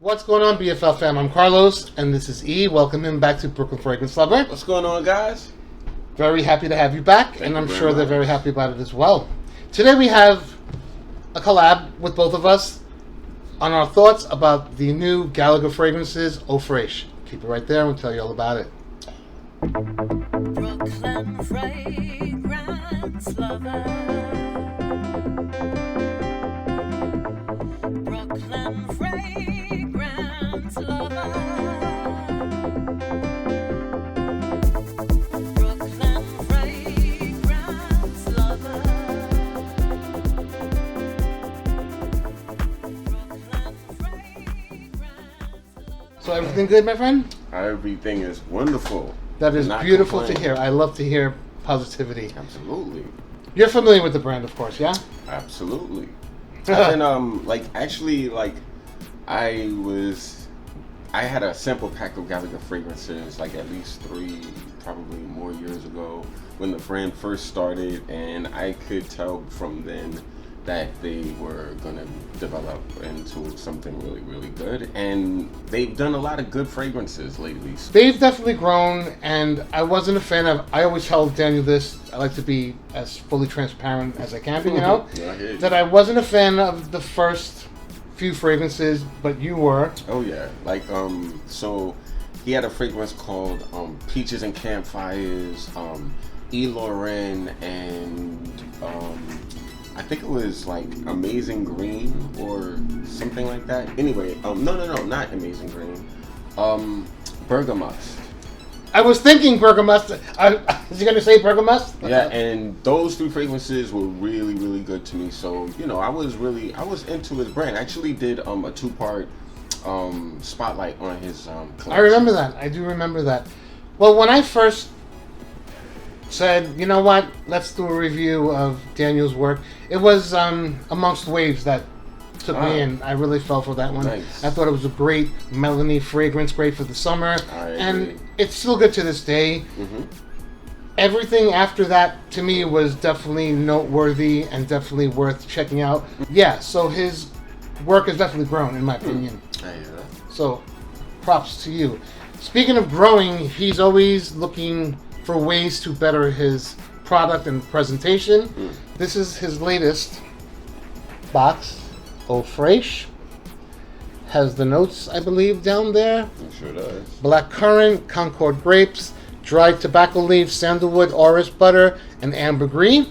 What's going on, BFL fam? I'm Carlos, and this is E. Welcome him back to Brooklyn Fragrance Lover. What's going on, guys? Very happy to have you back, and I'm sure they're very happy about it as well. Today we have a collab with both of us on our thoughts about the new Gallagher fragrances, Eau Fraiche. Keep it right there, and we'll tell you all about it. Brooklyn Fragrance Lover. Brooklyn Fragrance Lover. Brooklyn Fragrance Lover. Brooklyn Fragrance Lover. So everything good, my friend? Everything is wonderful. That is Not beautiful to complaining. hear. I love to hear positivity. Absolutely. You're familiar with the brand, of course, yeah? Absolutely. I've been, I had a sample pack of Gallagher fragrances, like at least 3, probably more years ago when the brand first started, and I could tell from then that they were going to develop into something really, really good. And they've done a lot of good fragrances lately. They've definitely grown, and I wasn't a fan of. I always tell Daniel this. I like to be as fully transparent as I can be, you know. Yeah, I hear you. That I wasn't a fan of the first few fragrances, but you were. Oh yeah, so he had a fragrance called Peaches and Campfires, E. Lauren, and I think it was like Amazing Green or something like that. Anyway, no, not Amazing Green. Bergamust. I was thinking Bergamust. Is he going to say Bergamust? Yeah, and those 3 fragrances were really, really good to me. So, I was into his brand. I actually did a 2-part spotlight on his collection. I remember that. I do remember that. Well, when I first said, you know what, let's do a review of Daniel's work, it was Amongst Waves that took me in. I really fell for that one. Nice. I thought it was a great melony fragrance, great for the summer. I and agree. it's still good to this day. Mm-hmm. Everything after that, to me, was definitely noteworthy and definitely worth checking out. Yeah, so his work has definitely grown, in my opinion. I hear that. So, props to you. Speaking of growing, he's always looking for ways to better his product and presentation. This is his latest box, Eau Fraiche. Has the notes, I believe, down there. It sure does. Blackcurrant, Concord grapes, dried tobacco leaves, sandalwood, orris butter, and ambergris.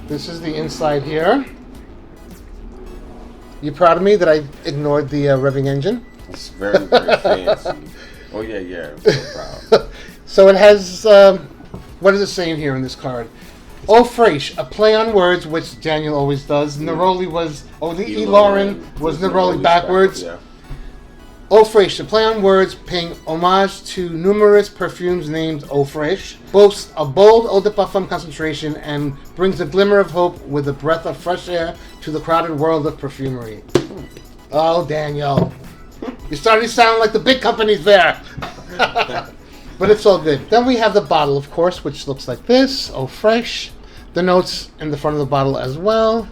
This is the inside here. You proud of me that I ignored the revving engine? It's very, very fancy. Oh yeah, I'm so proud. So it has, what does it say in here in this card? Eau Fraiche, a play on words, which Daniel always does. Neroli was, E. Lauren was Neroli backwards. Yeah. Eau Fraiche, a play on words, paying homage to numerous perfumes named Eau Fraiche, boasts a bold eau de parfum concentration and brings a glimmer of hope with a breath of fresh air to the crowded world of perfumery. Oh, Daniel. You're starting to sound like the big companies there. But it's all good. Then we have the bottle, of course, which looks like this. Eau Fraiche. The notes in the front of the bottle as well.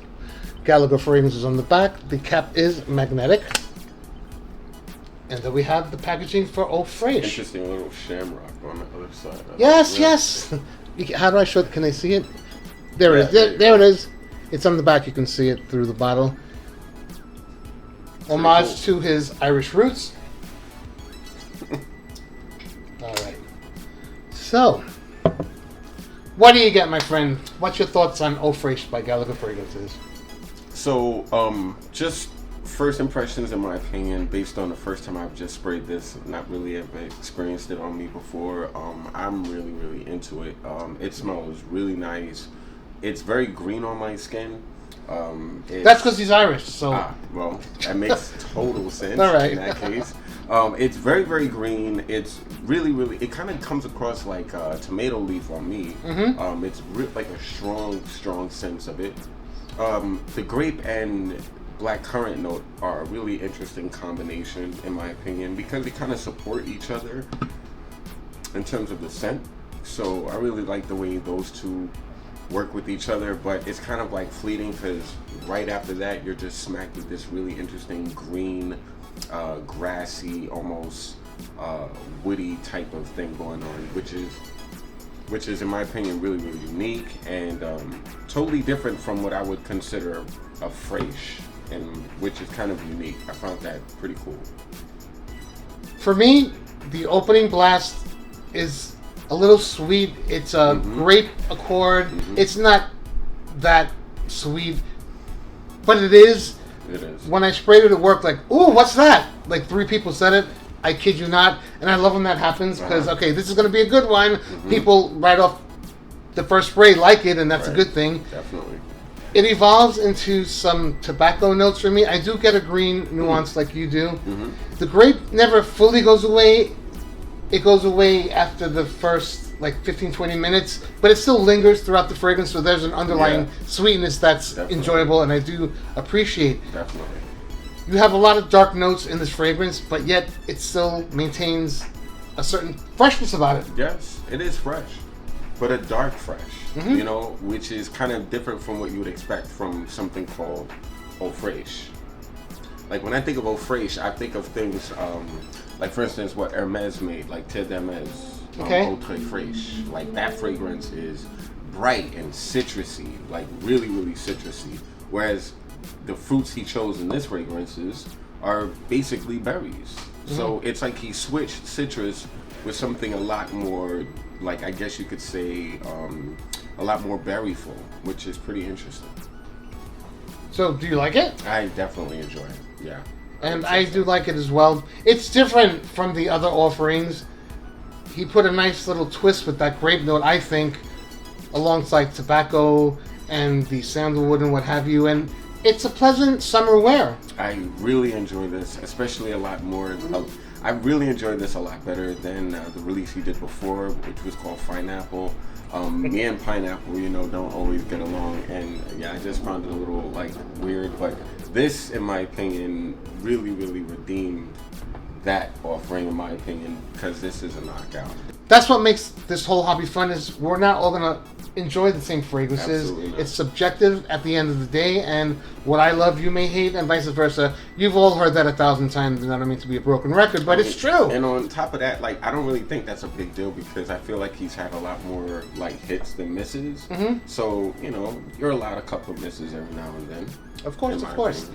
Gallagher fragrances on the back. The cap is magnetic. And then we have the packaging for Eau Fraiche. Interesting little shamrock on the other side. Yes, Yeah. yes. How do I show it? Can they see it? There it is. Yeah, There it is. It's on the back. You can see it through the bottle. Homage to his Irish roots. All right. So, what do you get, my friend? What's your thoughts on Eau Fraiche by Gallagher Fragrances? So, just first impressions, in my opinion, based on the first time I've just sprayed this, not really have experienced it on me before. I'm really, really into it. It smells really nice. It's very green on my skin. That's because he's Irish, so... Well, that makes total sense All right. in that case. It's very, very green. It's really, really... It kind of comes across like tomato leaf on me. Mm-hmm. It's like a strong, strong sense of it. The grape and blackcurrant note are a really interesting combination, in my opinion, because they kind of support each other in terms of the scent. So I really like the way those two work with each other, but it's kind of like fleeting because right after that you're just smacked with this really interesting green grassy, almost woody type of thing going on, which is in my opinion really really unique and totally different from what I would consider a fresh, and which is kind of unique. I found that pretty cool. For me, the opening blast is a little sweet. It's a grape accord. It's not that sweet, but it is. It is. When I sprayed it at work, like, ooh, what's that? Like 3 people said it. I kid you not. And I love when that happens because, okay, this is going to be a good one. People right off the first spray like it, and that's a good thing. Definitely. It evolves into some tobacco notes for me. I do get a green nuance like you do. The grape never fully goes away. It goes away after the first like 15-20 minutes, but it still lingers throughout the fragrance, so there's an underlying sweetness that's enjoyable, and I do appreciate. Definitely. You have a lot of dark notes in this fragrance, but yet it still maintains a certain freshness about it. Yes, it is fresh, but a dark fresh, you know, which is kind of different from what you would expect from something called Eau Fraiche. Like when I think of Eau Fraiche, I think of things like, for instance, what Hermes made, like Terre d'Hermes, Eau Très Fraîche. Like that fragrance is bright and citrusy, like really, really citrusy. Whereas the fruits he chose in this fragrances are basically berries. So it's like he switched citrus with something a lot more, like I guess you could say, a lot more berryful, which is pretty interesting. So, do you like it? I definitely enjoy it. Yeah. And I do like it as well. It's different from the other offerings. He put a nice little twist with that grape note, I think, alongside tobacco and the sandalwood and what have you. And it's a pleasant summer wear. I really enjoy this, especially a lot more. I really enjoyed this a lot better than the release he did before, which was called Pineapple. Me and Pineapple, you know, don't always get along, and yeah, I just found it a little like weird. But this, in my opinion, really, really redeemed that offering, in my opinion, because this is a knockout. That's what makes this whole hobby fun, is we're not all going to enjoy the same fragrances. It's subjective at the end of the day, and what I love you may hate, and vice versa. You've all heard that 1,000 times, and I don't mean to be a broken record, but it's true. And on top of that, like, I don't really think that's a big deal because I feel like he's had a lot more like hits than misses. So, you know, you're allowed a couple of misses every now and then. Of course, of course.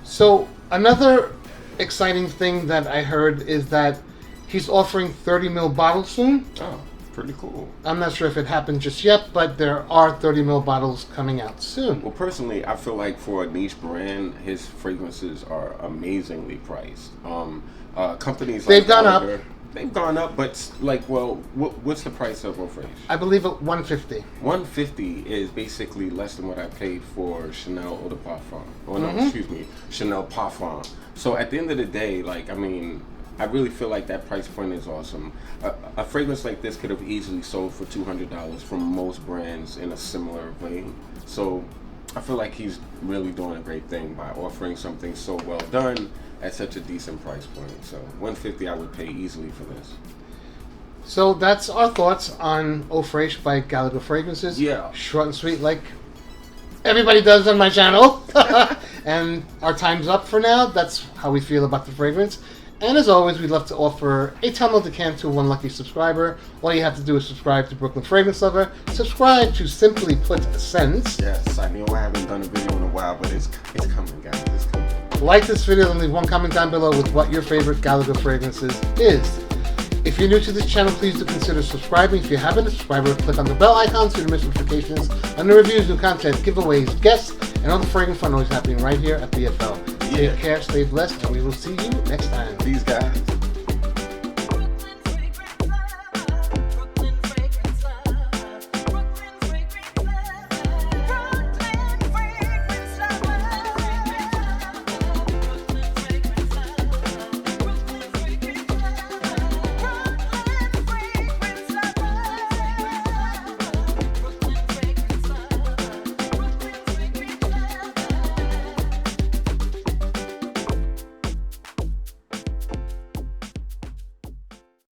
So another exciting thing that I heard is that he's offering 30 ml bottles soon. Oh, pretty cool. I'm not sure if it happened just yet, but there are 30 ml bottles coming out soon. Well, personally, I feel like for a niche brand, his fragrances are amazingly priced. Companies like They've gone Gallagher, up. They've gone up, but like, well, what's the price of Eau Fraiche? I believe at $150. $150 is basically less than what I paid for Chanel Eau de Parfum. Oh no, excuse me, Chanel Parfum. So at the end of the day, like, I mean, I really feel like that price point is awesome. A fragrance like this could have easily sold for $200 from most brands in a similar vein. So I feel like he's really doing a great thing by offering something so well done at such a decent price point. So $150 I would pay easily for this. So that's our thoughts on Eau Fraiche by Gallagher Fragrances. Yeah. Short and sweet, like everybody does on my channel. And our time's up for now. That's how we feel about the fragrance. And as always, we'd love to offer a $10 decant to one lucky subscriber. All you have to do is subscribe to Brooklyn Fragrance Lover. Subscribe to Simply Put Scents. Yes, I know I haven't done a video in a while, but it's coming, guys. It's coming. Like this video and leave one comment down below with what your favorite Gallagher fragrances is. If you're new to this channel, please do consider subscribing. If you haven't, a subscriber, click on the bell icon so you don't miss notifications on the reviews, new content, giveaways, guests, and all the fragrance fun always happening right here at BFL. Take care, stay blessed, and we will see you next time. These guys.